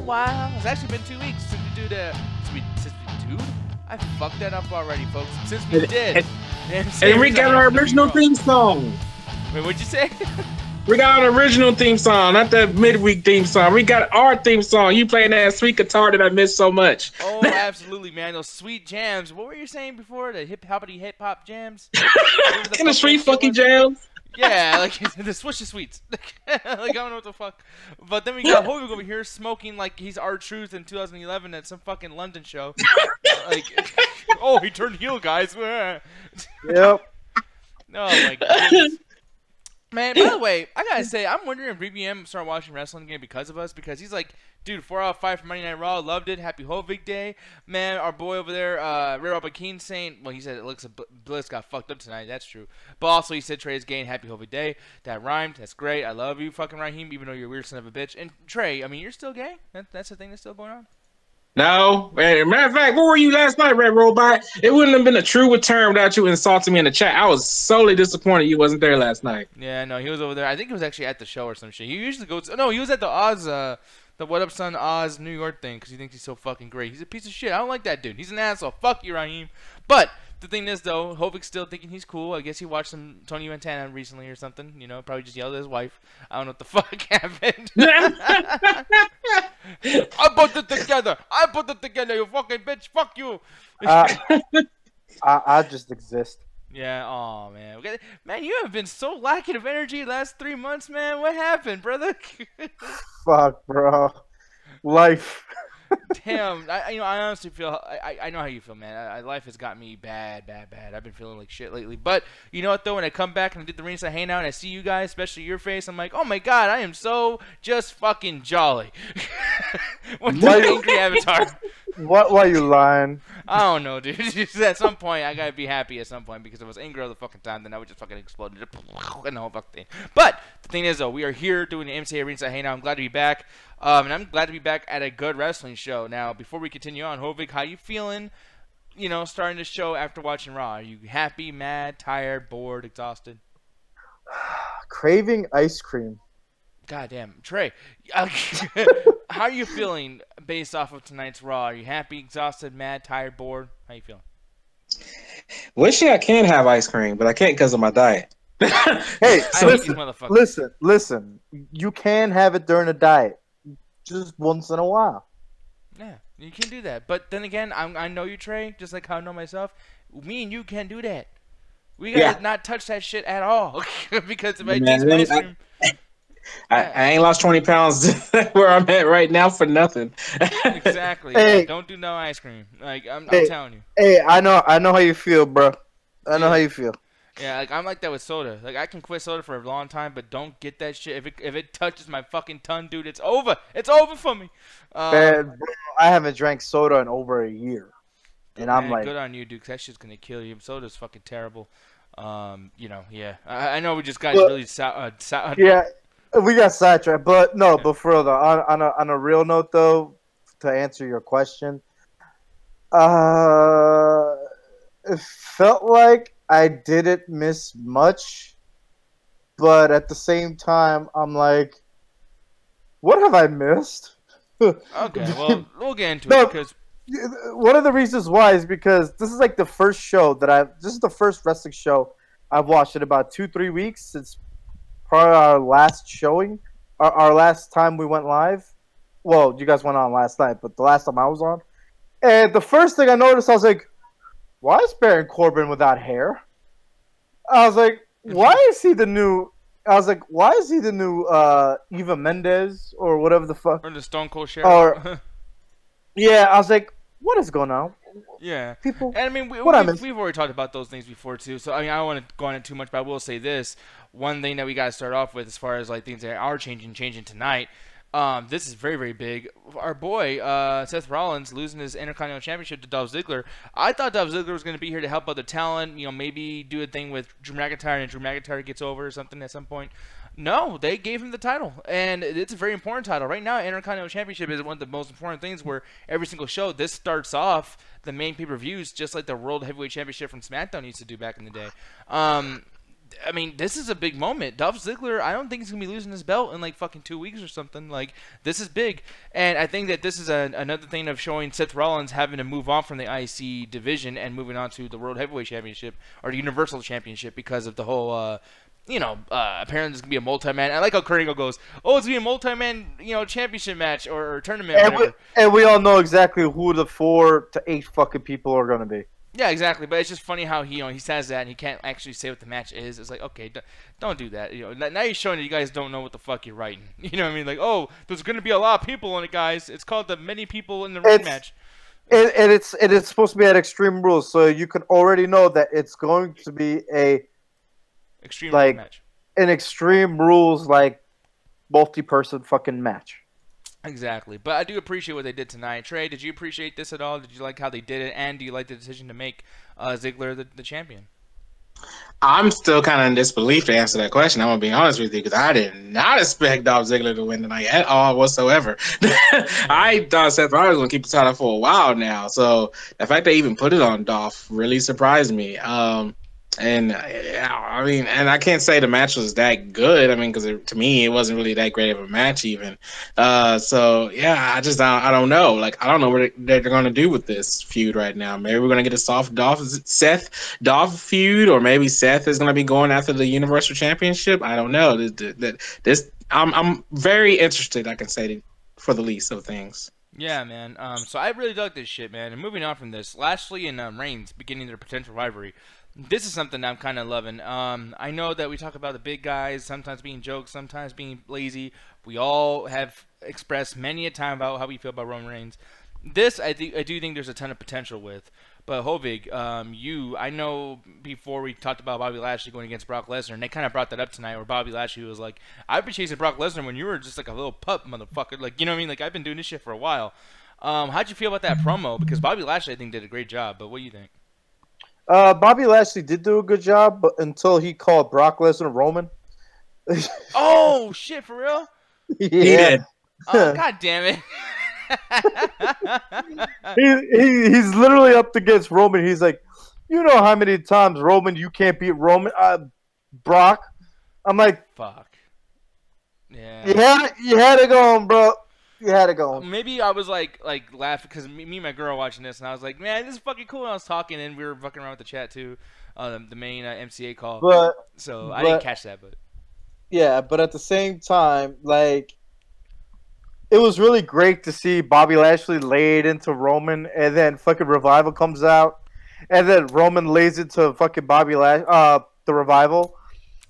while. It's actually been 2 weeks since we dude. I fucked that up already, folks. Since we did. And we got our original theme song. Wait, what'd you say? We got an original theme song, not that midweek theme song. We got our theme song. You playing that sweet guitar that I missed so much. Oh, absolutely, man. Those sweet jams. What were you saying before? The hip-hop jams? In the street fucking jams? Yeah, like the Swish the Sweets. Like, I don't know what the fuck. But then we got Hovig over here smoking like he's R-Truth in 2011 at some fucking London show. Like, oh, he turned heel, guys. Yep. Oh, my goodness. Man, by the way, I gotta say, I'm wondering if BBM started watching wrestling again because of us. Because he's like, dude, 4 out of 5 for Monday Night Raw. Loved it. Happy Hovig Day. Man, our boy over there, Ray Robert Keane saying, well, he said Alexa Bliss got fucked up tonight. That's true. But also, he said Trey is gay and Happy Hovig Day. That rhymed. That's great. I love you, fucking Raheem, even though you're a weird son of a bitch. And Trey, I mean, you're still gay? That's the thing that's still going on? No. Matter of fact, where were you last night, Red Robot? It wouldn't have been a true return without you insulting me in the chat. I was solely disappointed you wasn't there last night. Yeah, no, he was over there. I think he was actually at the show or some shit. He usually goes. No, he was at the Oz, the What Up Son Oz New York thing because he thinks he's so fucking great. He's a piece of shit. I don't like that dude. He's an asshole. Fuck you, Raheem. But the thing is, though, Hovig's still thinking he's cool. I guess he watched some Tony Montana recently or something. You know, probably just yelled at his wife. I don't know what the fuck happened. I put it together. I put it together, you fucking bitch. Fuck you. I just exist. Yeah, oh man. Man, you have been so lacking of energy the last 3 months, man. What happened, brother? Fuck, bro. Life. Damn, I honestly feel, I know how you feel, man. Life has got me bad. I've been feeling like shit lately. But, you know what, though? When I come back and I did the Ringside Hangout and I see you guys, especially your face, I'm like, oh my god, I am so just fucking jolly. What the angry avatar? Why are you lying? I don't know, dude. At some point, I gotta be happy at some point because if I was angry all the fucking time, then I would just fucking explode and the whole fucking thing. But the thing is, though, we are here doing the MCA Ringside Hangout. I'm glad to be back. And I'm glad to be back at a good wrestling show. Now, before we continue on, Hovig, how you feeling, you know, starting the show after watching Raw? Are you happy, mad, tired, bored, exhausted? Craving ice cream. Goddamn. Trey, how are you feeling based off of tonight's Raw? Are you happy, exhausted, mad, tired, bored? How you feeling? Wishing I can have ice cream, but I can't because of my diet. Hey, listen. You can have it during a diet. Just once in a while. Yeah, you can do that. But then again, I know you, Trey, just like how I know myself. Me and you can't do that. We gotta not touch that shit at all. Because if I taste ice cream... I ain't lost 20 pounds where I'm at right now for nothing. Exactly. Hey. Yeah, don't do no ice cream. Like I'm telling you. Hey, I know how you feel, bro. I know how you feel. Yeah, like I'm like that with soda. Like I can quit soda for a long time, but don't get that shit. If it touches my fucking tongue, dude, it's over. It's over for me. Man, bro, I haven't drank soda in over a year, and I'm like, good on you, dude. 'Cause that shit's gonna kill you. Soda's fucking terrible. You know, yeah. I know we just got really yeah. We got sidetracked, but no, but further on a real note though, to answer your question, it felt like I didn't miss much, but at the same time, I'm like, what have I missed? Okay, well, we'll get into it because one of the reasons why is because this is like the first show that this is the first wrestling show I've watched in about 2-3 weeks since probably our last showing, our last time we went live. Well, you guys went on last night, but the last time I was on. And the first thing I noticed, I was like, why is Baron Corbin without hair? I was like, why is he the new... I was like, why is he the new Eva Mendes or whatever the fuck? Or the Stone Cold Sheriff. Yeah, I was like, what is going on? Yeah. People, and I mean, we've already talked about those things before, too. So, I mean, I don't want to go on it too much, but I will say this. One thing that we got to start off with as far as, like, things that are changing tonight, this is very, very big. Our boy, Seth Rollins, losing his Intercontinental Championship to Dolph Ziggler. I thought Dolph Ziggler was going to be here to help other talent, you know, maybe do a thing with Drew McIntyre and Drew McIntyre gets over or something at some point. No, they gave him the title, and it's a very important title. Right now, Intercontinental Championship is one of the most important things where every single show, this starts off the main pay-per-views just like the World Heavyweight Championship from SmackDown used to do back in the day. I mean, this is a big moment. Dolph Ziggler, I don't think he's gonna be losing his belt in like fucking 2 weeks or something. Like, this is big, and I think that this is another thing of showing Seth Rollins having to move on from the IC division and moving on to the World Heavyweight Championship or the Universal Championship because of the whole. Apparently there's gonna be a multi-man. I like how Kurt Angle goes, "Oh, it's gonna be a multi-man, championship match or tournament." And we all know exactly who the 4 to 8 fucking people are gonna be. Yeah, exactly. But it's just funny how he says that and he can't actually say what the match is. It's like, okay, don't do that. Now you're showing that you guys don't know what the fuck you're writing. You know what I mean? Like, oh, there's gonna be a lot of people on it, guys. It's called the many people in the ring match. And it's supposed to be at Extreme Rules, so you can already know that it's going to be a Extreme Rules match. An Extreme Rules multi-person fucking match. Exactly. But I do appreciate what they did tonight. Trey, did you appreciate this at all? Did you like how they did it? And do you like the decision to make Ziggler the champion? I'm still kind of in disbelief to answer that question. I'm going to be honest with you because I did not expect Dolph Ziggler to win tonight at all whatsoever. I thought Seth Rollins was going to keep the title for a while now. So the fact they even put it on Dolph really surprised me. And I can't say the match was that good. I mean, because to me, it wasn't really that great of a match, even. So yeah, I don't know. Like, I don't know what they're going to do with this feud right now. Maybe we're going to get a soft Dolph feud, or maybe Seth is going to be going after the Universal Championship. I don't know. I'm very interested. I can say for the least of things. Yeah, man. So I really dug this shit, man. And moving on from this, Lashley and Reigns beginning their potential rivalry. This is something I'm kind of loving. I know that we talk about the big guys sometimes being jokes, sometimes being lazy. We all have expressed many a time about how we feel about Roman Reigns. This, I do think there's a ton of potential with. But Hovig, I know before we talked about Bobby Lashley going against Brock Lesnar, and they kind of brought that up tonight, where Bobby Lashley was like, "I've been chasing Brock Lesnar when you were just like a little pup, motherfucker." Like, you know what I mean? Like, I've been doing this shit for a while. How'd you feel about that promo? Because Bobby Lashley, I think, did a great job. But what do you think? Bobby Lashley did do a good job, but until he called Brock Lesnar Roman. Oh shit! For real? Yeah. He did. Oh, God damn it! He's literally up against Roman. He's like, you know how many times Roman you can't beat Roman, Brock. I'm like, fuck. Yeah. You had to go on, bro. You had to go on. Maybe I was like laughing because me and my girl watching this, and I was like, man, this is fucking cool. And I was talking, and we were fucking around with the chat too, the main MCA call. I didn't catch that, but yeah. But at the same time, like, it was really great to see Bobby Lashley laid into Roman, and then fucking Revival comes out, and then Roman lays into fucking the Revival.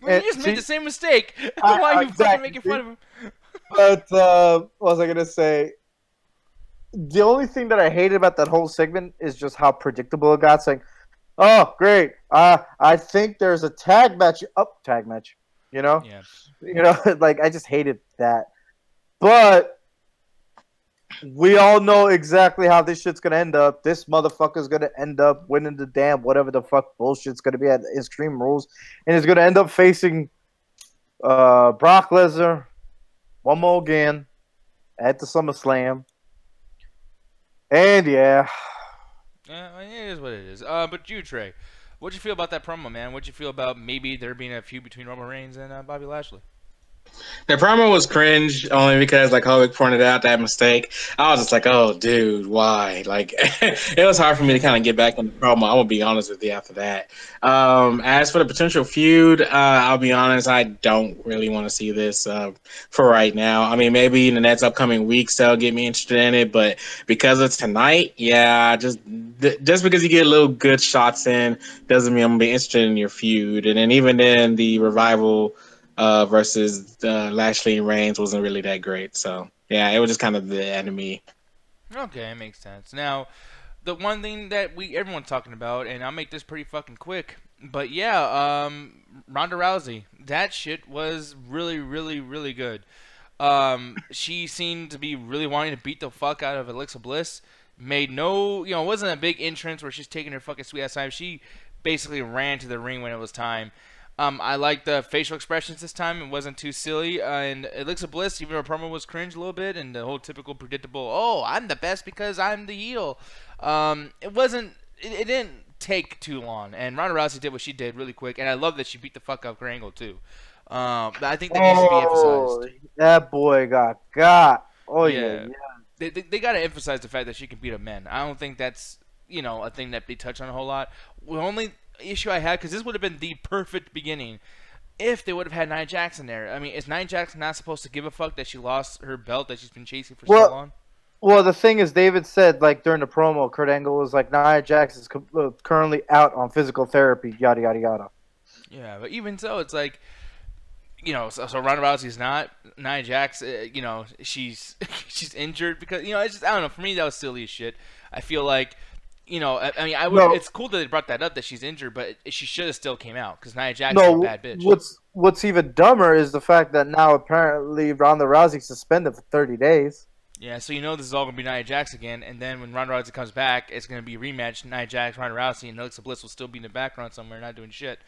You just made the same mistake. Why are you fucking making fun of him? But what was I gonna say? The only thing that I hated about that whole segment is just how predictable it got. Saying, "Oh, great! I think there's a tag match. Tag match. You know, like, I just hated that. But we all know exactly how this shit's gonna end up. This motherfucker's gonna end up winning the damn whatever the fuck bullshit's gonna be at Extreme Rules, and he's gonna end up facing Brock Lesnar one more again at the SummerSlam. And yeah, it is what it is. But you, Trey, what'd you feel about that promo, man? What'd you feel about maybe there being a feud between Roman Reigns and Bobby Lashley? The promo was cringe only because, like Hovick pointed out, that mistake. I was just like, oh, dude, why? Like, it was hard for me to kind of get back on the promo. I'm going to be honest with you after that. As for the potential feud, I'll be honest, I don't really want to see this for right now. I mean, maybe in the next upcoming weeks they'll get me interested in it, but because of tonight, yeah, just because you get little good shots in doesn't mean I'm going to be interested in your feud. And then even then, the Revival versus Lashley and Reigns wasn't really that great. So, yeah, it was just kind of the enemy. Okay, it makes sense. Now, the one thing that everyone's talking about, and I'll make this pretty fucking quick, but yeah, Ronda Rousey. That shit was really, really, really good. She seemed to be really wanting to beat the fuck out of Alexa Bliss. Made no, it wasn't a big entrance where she's taking her fucking sweet ass time. She basically ran to the ring when it was time. I liked the facial expressions this time. It wasn't too silly. And Alexa Bliss, even her promo was cringe a little bit. And the whole typical predictable, oh, I'm the best because I'm the heel. It didn't take too long. And Ronda Rousey did what she did really quick, and I love that she beat the fuck out of Kurt Angle too. But I think that needs to be emphasized. That boy got. Oh yeah. They got to emphasize the fact that she can beat up men. I don't think that's a thing that they touch on a whole lot. The only issue I had, because this would have been the perfect beginning if they would have had Nia Jax in there. I mean, is Nia Jax not supposed to give a fuck that she lost her belt that she's been chasing for so long? Well, the thing is, David said, like, during the promo, Kurt Angle was like, Nia Jax is currently out on physical therapy, yada, yada, yada. Yeah, but even so, it's like, so Ronda Rousey's not. Nia Jax, she's injured because, it's just, I don't know. For me, that was silly as shit. I feel like, it's cool that they brought that up, that she's injured, but she should have still came out because Nia Jax is a bad bitch. What's even dumber is the fact that now apparently Ronda Rousey's suspended for 30 days. Yeah, so this is all going to be Nia Jax again, and then when Ronda Rousey comes back, it's going to be a rematch, Nia Jax, Ronda Rousey, and Alexa Bliss will still be in the background somewhere not doing shit.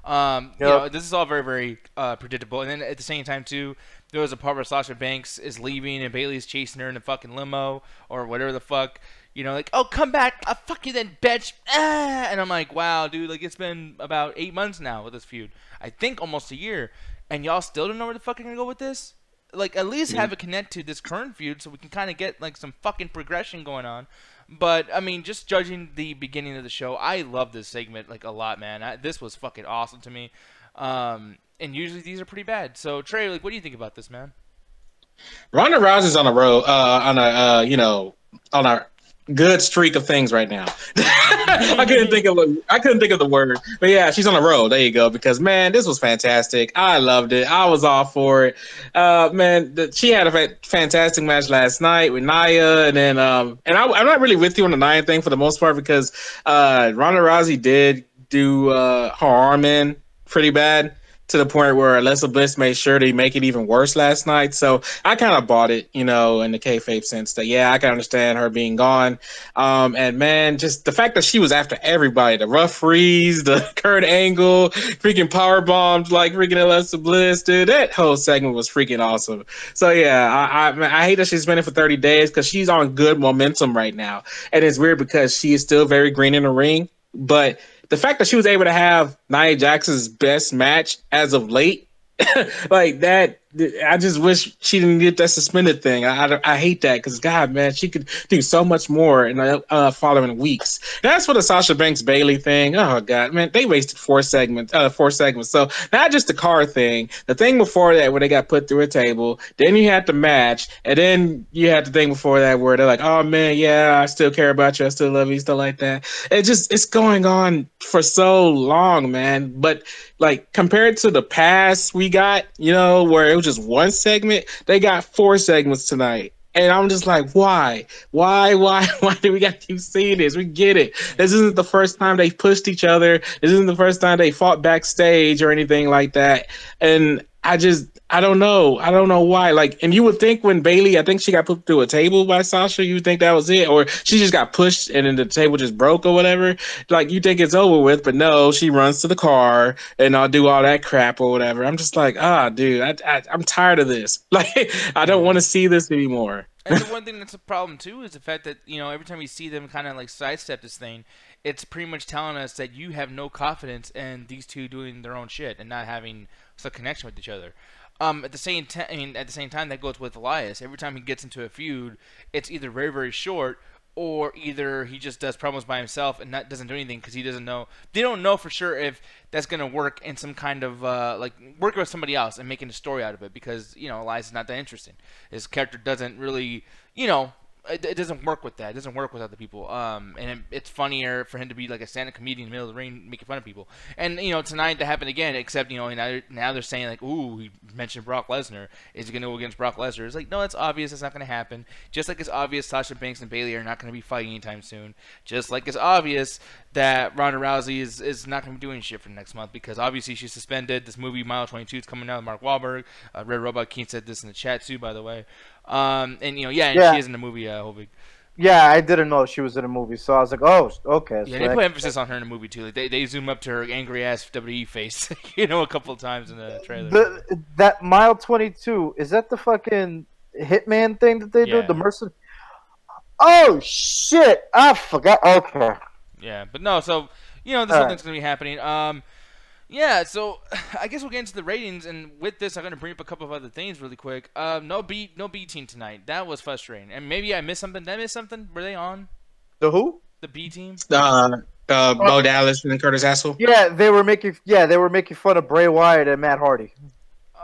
This is all very, very predictable. And then at the same time, too, there was a part where Sasha Banks is leaving and Bayley's chasing her in a fucking limo or whatever the fuck. Like, oh, come back. I'll fuck you then, bitch. And I'm like, wow, dude, like, it's been about 8 months now with this feud. I think almost a year. And y'all still don't know where the fuck you're going to go with this? Like, at least have it connect to this current feud so we can kind of get, like, some fucking progression going on. But, I mean, just judging the beginning of the show, I love this segment, like, a lot, man. This was fucking awesome to me. And usually these are pretty bad. So, Trey, like, what do you think about this, man? Ronda Rousey's on a road, on a good streak of things right now. I couldn't think of the word, but yeah, she's on the road. There you go. Because man, this was fantastic. I loved it. I was all for it. Man, she had a fantastic match last night with Nia, and then I'm not really with you on the Nia thing for the most part because Ronda Rousey did do her arm in pretty bad, to the point where Alexa Bliss made sure to make it even worse last night. So I kind of bought it, in the kayfabe sense that, yeah, I can understand her being gone. And man, just the fact that she was after everybody, the referees, the Kurt Angle, freaking power bombed like freaking Alexa Bliss, dude, that whole segment was freaking awesome. So yeah, I hate that she's been in for 30 days because she's on good momentum right now. And it's weird because she is still very green in the ring, but the fact that she was able to have Nia Jax's best match as of late, like that, I just wish she didn't get that suspended thing. I hate that because, God, man, she could do so much more in the following weeks. That's for the Sasha Banks Bayley thing. Oh, God, man, they wasted 4 segments. So not just the car thing, the thing before that where they got put through a table, then you had the match, and then you had the thing before that where they're like, oh, man, yeah, I still care about you. I still love you, stuff like that. It's going on for so long, man. But, like, compared to the past we got, where it was just one segment, they got 4 segments tonight. And I'm just like, why? Why do we got to keep seeing this? We get it. This isn't the first time they pushed each other. This isn't the first time they fought backstage or anything like that. And I don't know. I don't know why. Like, and you would think when Bayley, I think she got put through a table by Sasha, you would think that was it. Or she just got pushed and then the table just broke or whatever. Like, you think it's over with, but no, she runs to the car and I'll do all that crap or whatever. I'm just like, dude, I'm tired of this. Like, I don't want to see this anymore. And the one thing that's a problem, too, is the fact that, every time you see them kind of, like, sidestep this thing, it's pretty much telling us that you have no confidence in these two doing their own shit and not having some connection with each other. At the same time, that goes with Elias. Every time he gets into a feud, it's either very, very short, or either he just does promos by himself and doesn't do anything because he doesn't know. They don't know for sure if that's going to work in some kind of, like, working with somebody else and making a story out of it because, Elias is not that interesting. His character doesn't really, it doesn't work with that. It doesn't work with other people. And it's funnier for him to be like a stand-up comedian in the middle of the ring making fun of people. And, tonight that happened again, except, now they're saying like, ooh, he mentioned Brock Lesnar. Is he going to go against Brock Lesnar? It's like, no, it's obvious it's not going to happen. Just like it's obvious Sasha Banks and Bayley are not going to be fighting anytime soon. Just like it's obvious that Ronda Rousey is not going to be doing shit for the next month because obviously she's suspended. This movie, Mile 22, is coming out with Mark Wahlberg. Red Robot King said this in the chat too, by the way. And she is in the movie Hobig. Yeah, I didn't know she was in a movie, so I was like, oh, okay. Yeah, so they put emphasis on her in the movie too. Like they zoom up to her angry ass WWE face, a couple of times in the trailer. That Mile 22, is that the fucking Hitman thing that they do? The mercenary? Oh shit! I forgot. Okay. Yeah, but no. So you know, this whole thing's gonna be happening. Yeah, so I guess we'll get into the ratings, and with this, I'm gonna bring up a couple of other things really quick. No B team tonight. That was frustrating, and maybe I missed something. Did I miss something? Were they on? The who? The B team. Bo Dallas and Curtis Axel. Yeah, they were making fun of Bray Wyatt and Matt Hardy.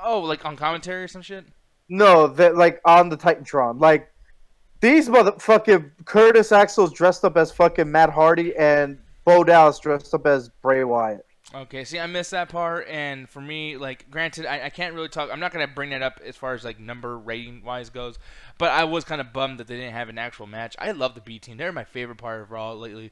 Oh, like on commentary or some shit? No, that like on the Titantron. Like these motherfucking Curtis Axel's dressed up as fucking Matt Hardy and Bo Dallas dressed up as Bray Wyatt. Okay, see, I missed that part, and for me, like, granted, I can't really talk. I'm not gonna bring that up as far as like number rating wise goes, but I was kind of bummed that they didn't have an actual match. I love the B team; they're my favorite part of Raw lately.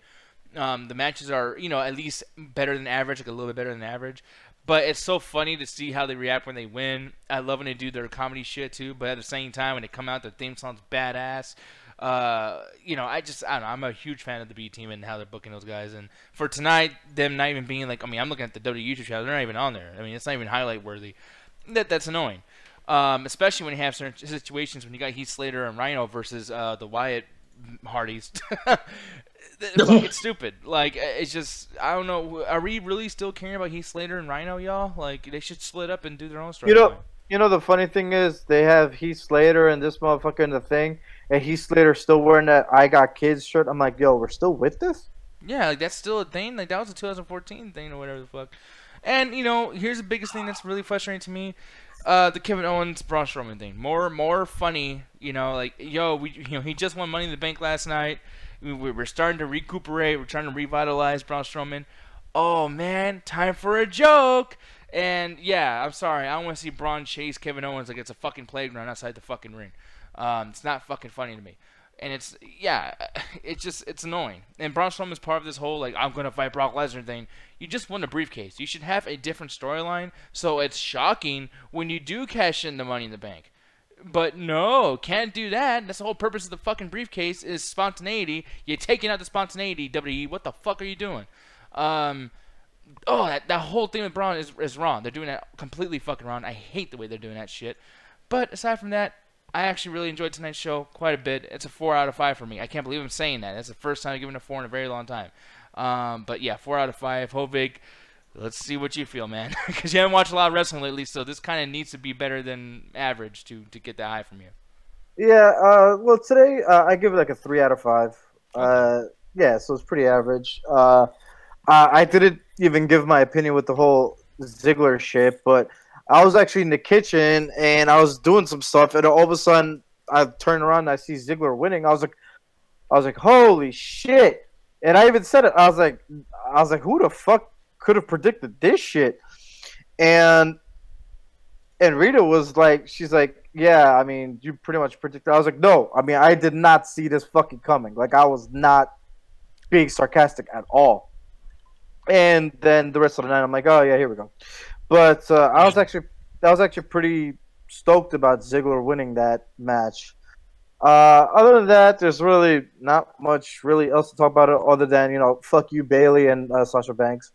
The matches are, you know, at least better than average, like a little bit better than average. But it's so funny to see how they react when they win. I love when they do their comedy shit too. But at the same time, when they come out, their theme song's badass. You know, I don't know. I'm a huge fan of the B team and how they're booking those guys. And for tonight, them not even being like, I mean, I'm looking at the WWE YouTube channel. They're not even on there. I mean, it's not even highlight worthy. That's annoying. Especially when you have certain situations when you got Heath Slater and Rhino versus the Wyatt Hardys. It's fucking stupid. Like, it's just, I don't know. Are we really still caring about Heath Slater and Rhino, y'all? Like, they should split up and do their own story. You know, the funny thing is, they have Heath Slater and this motherfucker in the thing, and Heath Slater still wearing that "I Got Kids" shirt. I'm like, yo, we're still with this? Yeah, like, that's still a thing. Like, that was a 2014 thing or whatever the fuck. And, you know, here's the biggest thing that's really frustrating to me. The Kevin Owens Braun Strowman thing. More funny, you know, like, yo, he just won Money in the Bank last night. We're starting to recuperate. We're trying to revitalize Braun Strowman. Oh, man, time for a joke. And, yeah, I'm sorry. I don't want to see Braun chase Kevin Owens like it's a fucking playground outside the fucking ring. It's not fucking funny to me. And it's annoying. And Braun Strowman's part of this whole, like, I'm going to fight Brock Lesnar thing. You just won a briefcase. You should have a different storyline. So it's shocking when you do cash in the Money in the Bank. But no, can't do that. That's the whole purpose of the fucking briefcase is spontaneity. You're taking out the spontaneity, WWE. What the fuck are you doing? That whole thing with Braun is wrong. They're doing that completely fucking wrong. I hate the way they're doing that shit. But aside from that, I actually really enjoyed tonight's show quite a bit. It's a 4 out of 5 for me. I can't believe I'm saying that. That's the first time I've given a 4 in a very long time. But yeah, 4 out of 5. Hovig, let's see what you feel, man. Because you haven't watched a lot of wrestling lately, so this kind of needs to be better than average to get that high from you. Yeah, well, today I give it like a 3 out of 5. Yeah, so it's pretty average. I didn't even give my opinion with the whole Ziggler shit, but I was actually in the kitchen and I was doing some stuff, and all of a sudden I turn around and I see Ziggler winning. I was like, holy shit! And I even said it. I was like, who the fuck could have predicted this shit? And Rita was like, she's like, yeah, I mean, you pretty much predicted. I was like, no, I mean, I did not see this fucking coming. Like, I was not being sarcastic at all. And then the rest of the night, I'm like, oh yeah, here we go. But I was actually pretty stoked about Ziggler winning that match. Other than that, there's really not much really else to talk about it other than, you know, fuck you, Bailey and Sasha Banks.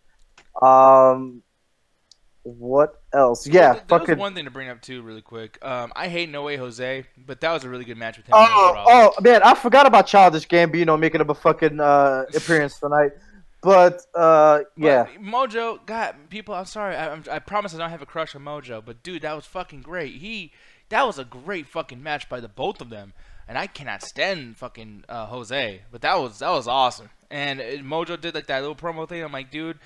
What else? Yeah, there was one thing to bring up too, really quick. I hate No Way Jose, but that was a really good match with him. Oh man, I forgot about Childish Gambino making up a fucking appearance tonight. But yeah, Mojo, God, people, I'm sorry. I promise I don't have a crush on Mojo, but dude, that was fucking great. That was a great fucking match by the both of them, and I cannot stand fucking Jose, but that was awesome. And Mojo did like that little promo thing. I'm like, dude,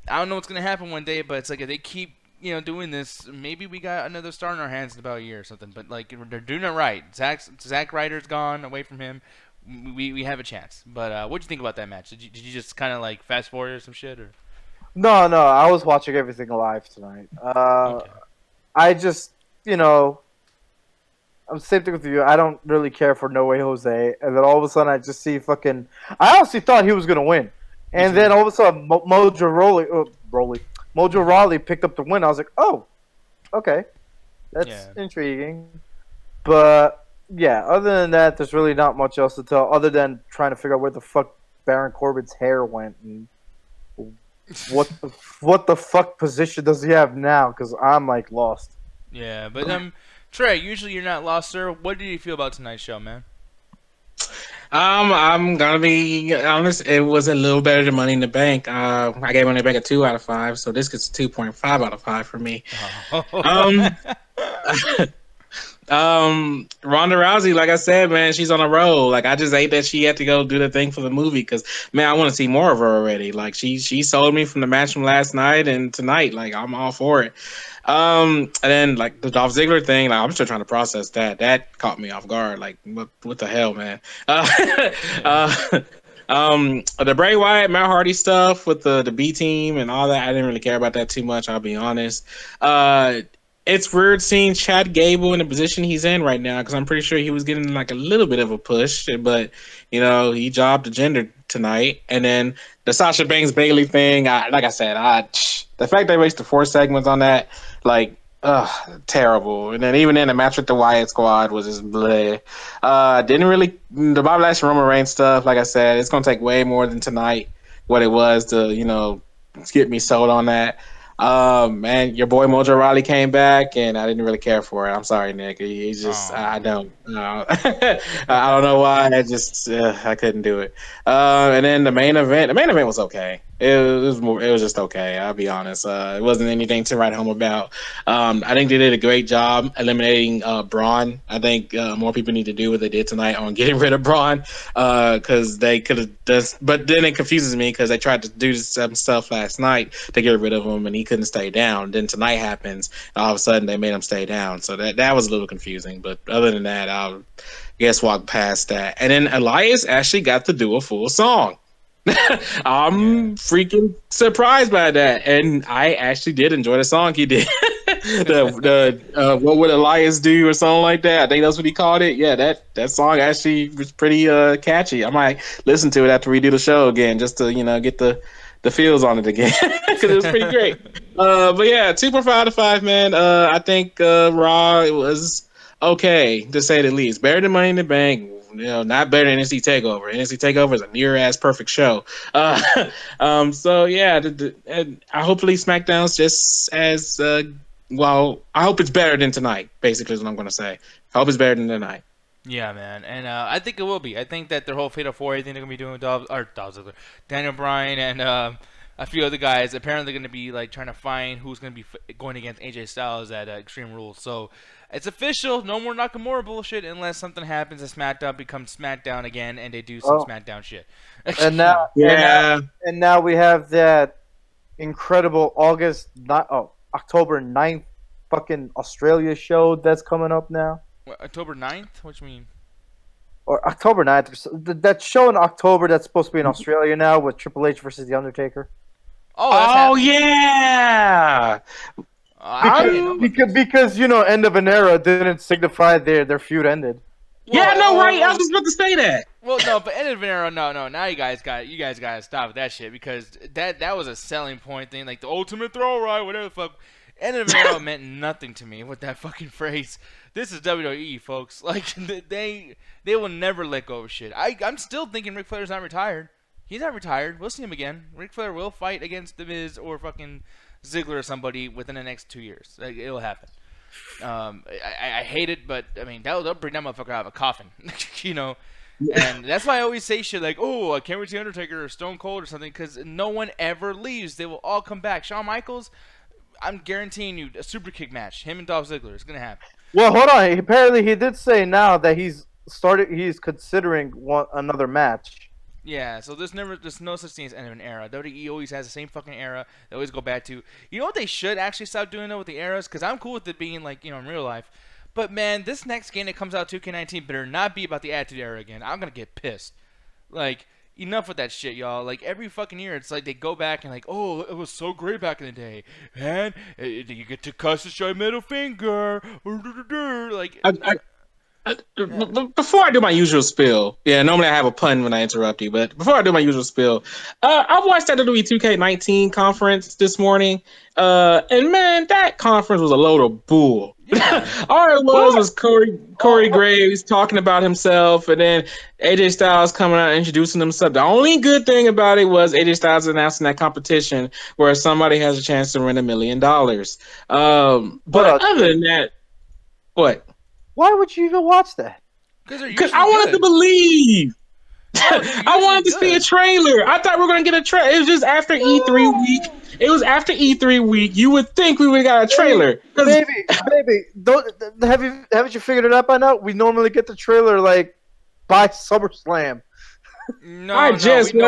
I don't know what's gonna happen one day, but it's like if they keep, you know, doing this, maybe we got another star in our hands in about a year or something. But like they're doing it right. Zack Ryder's gone away from him. We have a chance. But what'd you think about that match? Did you just kind of like fast forward or some shit or? No, I was watching everything live tonight. Okay. I just, you know, I'm the same thing with you. I don't really care for No Way Jose, and then all of a sudden I just see fucking. I honestly thought he was gonna win, and then all of a sudden Mojo Rawley picked up the win. I was like, oh, okay, that's intriguing. But yeah, other than that, there's really not much else to tell other than trying to figure out where the fuck Baron Corbin's hair went and what the fuck position does he have now? Because I'm like lost. Yeah, but Trey, usually you're not lost, sir. What did you feel about tonight's show, man? I'm gonna be honest. It was a little better than Money in the Bank. I gave Money in the Bank a 2 out of 5, so this gets a 2.5 out of 5 for me. Um, Ronda Rousey, like I said, man, she's on a roll. Like, I just hate that she had to go do the thing for the movie because, man, I want to see more of her already. Like, she sold me from the match from last night and tonight. Like, I'm all for it. And then like the Dolph Ziggler thing, like I'm still trying to process that. That caught me off guard. Like, what the hell, man? The Bray Wyatt, Matt Hardy stuff with the B team and all that, I didn't really care about that too much. I'll be honest. It's weird seeing Chad Gable in the position he's in right now because I'm pretty sure he was getting like a little bit of a push, but you know he jobbed the gender tonight. And then the Sasha Banks Bailey thing, like I said, the fact they wasted 4 segments on that, like, terrible. And then even in the match with the Wyatt Squad was just bleh. Didn't really the Bob Lashley Roman Reigns stuff. Like I said, it's gonna take way more than tonight what it was to get me sold on that. Man, your boy Mojo Rawley came back, and I didn't really care for it. I'm sorry, Nick. He's just I don't I don't know why. I couldn't do it. And then the main event. The main event was okay. It was just okay. I'll be honest. It wasn't anything to write home about. I think they did a great job eliminating Braun. I think more people need to do what they did tonight on getting rid of Braun because they could have just. But then it confuses me because they tried to do some stuff last night to get rid of him and he couldn't stay down. Then tonight happens, and all of a sudden they made him stay down. So that was a little confusing. But other than that, I'll walk past that. And then Elias actually got to do a full song. I'm freaking surprised by that, and I actually did enjoy the song he did. What would Elias do or something like that? I think that's what he called it. Yeah, that song actually was pretty catchy. I might listen to it after we do the show again just to get the feels on it again because it was pretty great. But yeah, 2.5 out of 5, man. I think Raw was okay to say the least. Better than Money in the Bank. Not better than NXT TakeOver. NXT TakeOver is a near-ass perfect show. So yeah, hopefully SmackDown's just as well. I hope it's better than tonight. Basically, is what I'm going to say. I hope it's better than tonight. Yeah, man, and I think it will be. I think that their whole Fatal 4, I think they're going to be doing Dolph Ziggler, Daniel Bryan, and a few other guys. Apparently, going to be like trying to find who's going to be going against AJ Styles at Extreme Rules. So it's official. No more Nakamura bullshit unless something happens and SmackDown becomes SmackDown again and they do some SmackDown shit. And now, and now we have that incredible October 9th fucking Australia show that's coming up now. What, October 9th? What do you mean? Or October 9th. That show in October that's supposed to be in Australia now with Triple H versus The Undertaker. Oh yeah! Because end of an era didn't signify their feud ended. Yeah, no, right. I was just about to say that. Well, no, but end of an era, no. Now you guys got to stop with that shit because that was a selling point thing, like the ultimate throw right, whatever the fuck. End of an era meant nothing to me with that fucking phrase. This is WWE, folks. Like they will never let go of shit. I'm still thinking Ric Flair's not retired. He's not retired. We'll see him again. Ric Flair will fight against The Miz or fucking Ziggler or somebody within the next 2 years. Like, it'll happen. I hate it, but I mean they'll bring that motherfucker out of a coffin, And that's why I always say shit like, "Oh, I can't wait to see Undertaker or Stone Cold or something," because no one ever leaves. They will all come back. Shawn Michaels, I'm guaranteeing you a super kick match. Him and Dolph Ziggler is gonna happen. Well, hold on. Apparently, he did say now that he's considering another match. Yeah, so there's no such thing as end of an era. WWE always has the same fucking era. They always go back to. You know what they should actually stop doing though with the eras? Because I'm cool with it being like in real life. But man, this next game that comes out 2K19 better not be about the Attitude Era again. I'm gonna get pissed. Like, enough with that shit, y'all. Like every fucking year, it's like they go back and like, oh, it was so great back in the day, and you get to cuss and show your middle finger. Like. Before I do my usual spill, normally I have a pun when I interrupt you, but before I do my usual spill, I watched that WWE 2K19 conference this morning, and man, that conference was a load of bull. Yeah. All it was Corey Graves talking about himself, and then AJ Styles coming out and introducing himself. The only good thing about it was AJ Styles announcing that competition where somebody has a chance to win $1 million. But other than that, what? Why would you even watch that? Because I wanted to believe. I wanted to see a trailer. I thought we were gonna get a trailer. It was just after E3 week. It was after E3 week. You would think we would have got a trailer. Baby, haven't you figured it out by now? We normally get the trailer like by SummerSlam. No,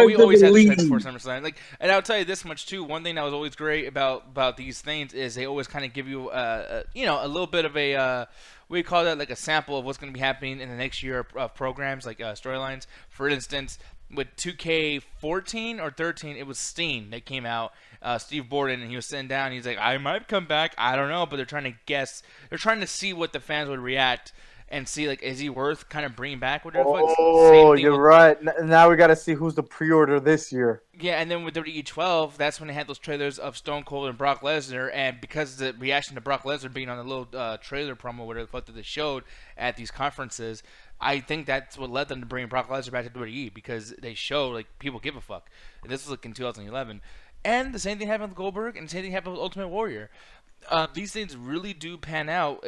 we always had the trailer for SummerSlam. Like, and I'll tell you this much too. One thing that was always great about these things is they always kind of give you, a little bit of a, we call that like a sample of what's going to be happening in the next year of programs, like storylines. For instance, with 2K14 or 13, it was Steen that came out. Steve Borden, and he was sitting down. He's like, I might come back. I don't know, but they're trying to guess. They're trying to see what the fans would react. And see, like, is he worth kind of bringing back with Oh, you're right. Now we got to see who's the pre-order this year. Yeah, and then with WWE 12, that's when they had those trailers of Stone Cold and Brock Lesnar. And because of the reaction to Brock Lesnar being on the little trailer promo, whatever the fuck that they showed at these conferences, I think that's what led them to bring Brock Lesnar back to WWE, because they show, like, people give a fuck. And this was, like, in 2011. And the same thing happened with Goldberg, and the same thing happened with Ultimate Warrior. These things really do pan out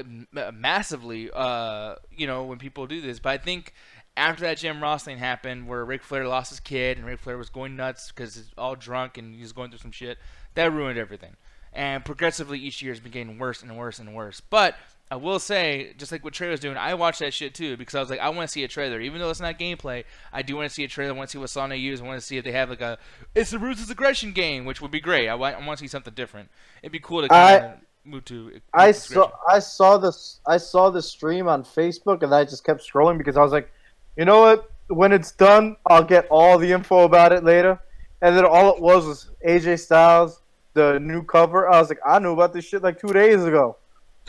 massively, when people do this. But I think after that Jim Ross thing happened, where Ric Flair lost his kid and Ric Flair was going nuts because he's all drunk and he's going through some shit, that ruined everything. And progressively, each year has been getting worse and worse and worse. But I will say, just like what Trey was doing, I watched that shit too, because I was like, I want to see a trailer. Even though it's not gameplay, I do want to see a trailer. I want to see what song they use. I want to see if they have like it's a Ruthless Aggression game, which would be great. I want to see something different. It'd be cool to kind of move to. I saw the stream on Facebook, and I just kept scrolling because I was like, you know what? When it's done, I'll get all the info about it later. And then all it was AJ Styles, the new cover. I was like, I knew about this shit like 2 days ago.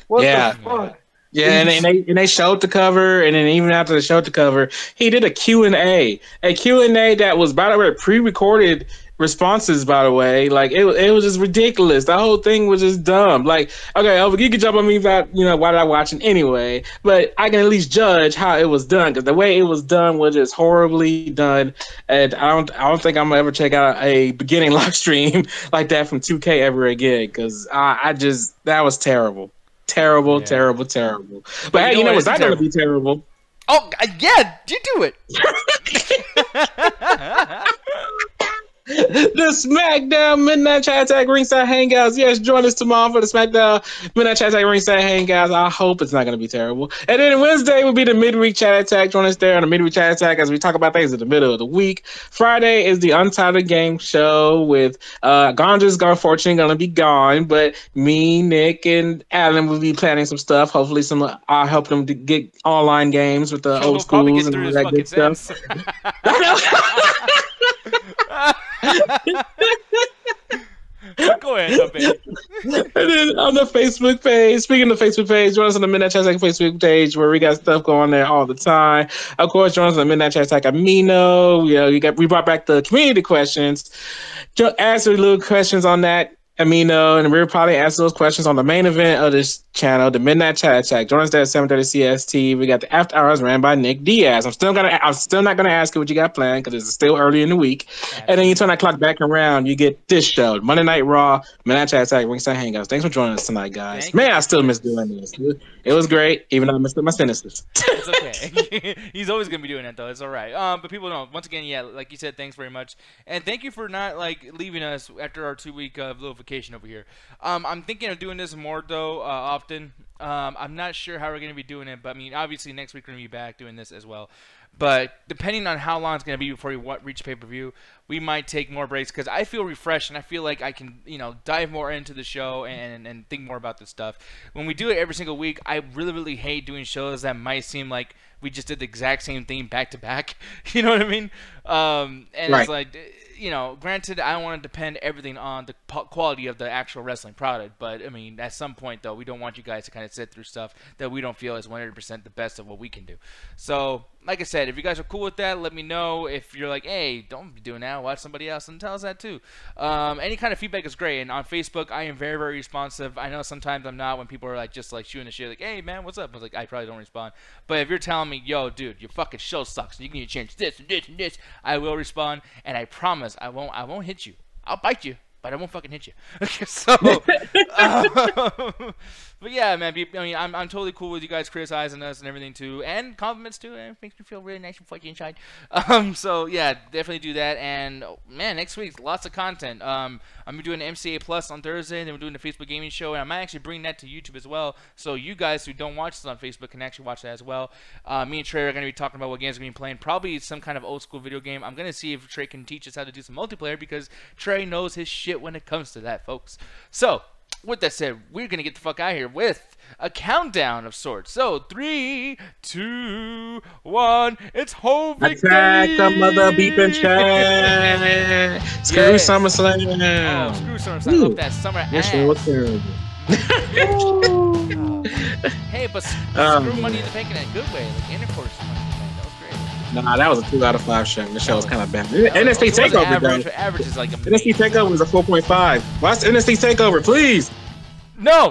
What the fuck? Yeah, and they showed the cover, and then even after they showed the cover, he did a Q&A that was, by the way, pre-recorded responses, by the way. Like, it was just ridiculous. The whole thing was just dumb. Like, okay, you can jump on me about, why did I watch it anyway, but I can at least judge how it was done, because the way it was done was just horribly done, and I don't think I'm gonna ever check out a beginning live stream like that from 2K ever again, because that was terrible. Terrible. But hey, what's not going to be terrible? Oh, yeah, you do it. The SmackDown Midnight Chat Attack Ringside Hangouts. Yes, join us tomorrow for the SmackDown Midnight Chat Attack Ringside Hangouts. I hope it's not going to be terrible. And then Wednesday will be the Midweek Chat Attack. Join us there on the Midweek Chat Attack as we talk about things in the middle of the week. Friday is the Untitled Game Show with Ganja's unfortunately going to be gone, but me, Nick, and Alan will be planning some stuff. Hopefully, I'll help them to get online games with the old schools and all that good stuff. Go ahead, baby. And then on the Facebook page, speaking of the Facebook page, join us on the Midnight Chat Attack Facebook page where we got stuff going there all the time. Of course, join us on the Midnight Chat Attack Amino. We brought back the community questions. Answer little questions on that Amino, and we'll probably answer those questions on the main event of this channel, the Midnight Chat Attack. Join us there at 7:30 CST. We got the After Hours ran by Nick Diaz. I'm still not gonna ask you what you got planned because it's still early in the week. Absolutely. And then you turn that clock back around, you get this show, Monday Night Raw, Midnight Chat Attack, Ringside Hangouts. Thanks for joining us tonight, guys. I still miss doing this. It was great, even though I missed my sentences. It's okay. He's always gonna be doing that though. It's all right. But people don't. Once again, yeah, like you said, thanks very much, and thank you for not leaving us after our 2-week little vacation over here. I'm thinking of doing this more though, often. I'm not sure how we're gonna be doing it, but I mean, obviously next week we're gonna be back doing this as well. But depending on how long it's gonna be before we reach pay-per-view, we might take more breaks because I feel refreshed and I feel like I can, dive more into the show and think more about this stuff. When we do it every single week, I really, really hate doing shows that might seem like we just did the exact same thing back to back. You know what I mean? And right. It's like, granted, I don't want to depend everything on the quality of the actual wrestling product, but I mean, at some point though, we don't want you guys to kind of sit through stuff that we don't feel is 100% the best of what we can do. So, like I said, if you guys are cool with that, let me know. If you're like, hey, don't be doing that, watch somebody else, and tell us that too. Any kind of feedback is great, and on Facebook, I am very, very responsive. I know sometimes I'm not when people are just shooting the shit, like, hey man, what's up? I was like, I probably don't respond. But if you're telling me, yo, dude, your fucking show sucks, and you need to change this and this and this, I will respond, and I promise I won't hit you. I'll bite you, but I won't fucking hit you. So, but yeah, man. I mean, I'm totally cool with you guys criticizing us and everything too, and compliments too. It makes me feel really nice and fuzzy inside. So yeah, definitely do that. And man, next week lots of content. I'm gonna be doing MCA Plus on Thursday, and then we're doing the Facebook Gaming Show, and I might actually bring that to YouTube as well. So you guys who don't watch this on Facebook can actually watch that as well. Me and Trey are gonna be talking about what games we're gonna be playing. Probably some kind of old school video game. I'm gonna see if Trey can teach us how to do some multiplayer because Trey knows his shit when it comes to that, folks. So with that said, we're gonna get the fuck out of here with a countdown of sorts. So 3, 2, 1. It's whole victory. Attack the mother beeping chat. Screw SummerSlam. Oh, screw SummerSlam. I love that summer ass. Was terrible. Hey, but screw Money in the Bank in a good way, like intercourse Money in the Bank. That was great. Nah, that was a 2 out of 5 show. The show was kind of bad. NXT Takeover, though. Average is like amazing. NXT Takeover was a 4.5. Watch NXT Takeover, please. No.